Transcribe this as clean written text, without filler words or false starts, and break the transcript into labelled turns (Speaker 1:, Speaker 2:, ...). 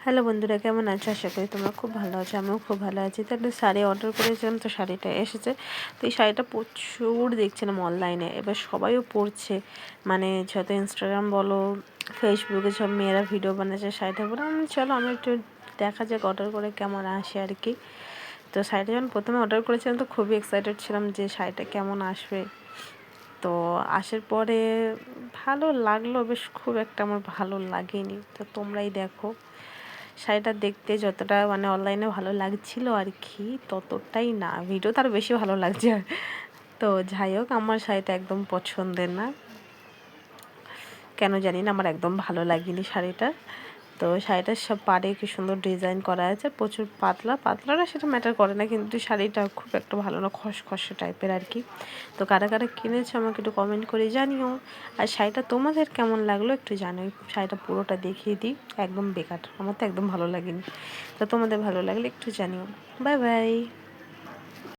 Speaker 1: Hello বন্ধুরা, কেমন আছো? আশা করি তোমরা খুব ভালো আছো। আমিও খুব ভালো আছি। তো একটা শাড়ি অর্ডার করেছিলাম, তো শাড়িটা এসেছে। তো এই শাড়িটা প্রচুর দেখছিলাম অনলাইনে, এবার সবাইও পরছে। মানে যত ইনস্টাগ্রাম বলো, ফেসবুকে সব মেয়েরা ভিডিও বানাচ্ছে শাড়িটা পরে। আমি চলো আমি একটু দেখা যাক অর্ডার করে কেমন আসে আর কি। তো শাড়িটা যখন প্রথমে অর্ডার করেছিলাম তো খুবই এক্সাইটেড ছিলাম যে শাড়িটা কেমন আসবে। তো আসার পরে ভালো লাগলো, বেশ খুব একটা আমার ভালো লাগেনি। তো তোমরাই দেখো, শাড়িটা দেখতে যতটা মানে অনলাইনে ভালো লাগছিল আর কি, ততটাই না ভিডিও তার বেশি ভালো লাগছে। তো যাই হোক, আমার শাড়িটা একদম পছন্দের না, কেন জানি না, আমার একদম ভালো লাগেনি শাড়িটা। তো শাড়িটার সব পাড়ে কি সুন্দর ডিজাইন করা আছে, প্রচুর পাতলা পাতলাটা সেটা ম্যাটার করে না, কিন্তু শাড়িটা খুব একটা ভালো না, খসখসে টাইপের আর কি। তো কারা কারা কিনেছো আমাকে একটু কমেন্ট করে জানিও। আর শাড়িটা তোমাদের কেমন লাগলো একটু জানো। শাড়িটা পুরোটা দেখিয়ে দিই, একদম বেকার, আমার তো একদম ভালো লাগেনি। তো তোমাদের ভালো লাগলে একটু জানিও। Bye bye.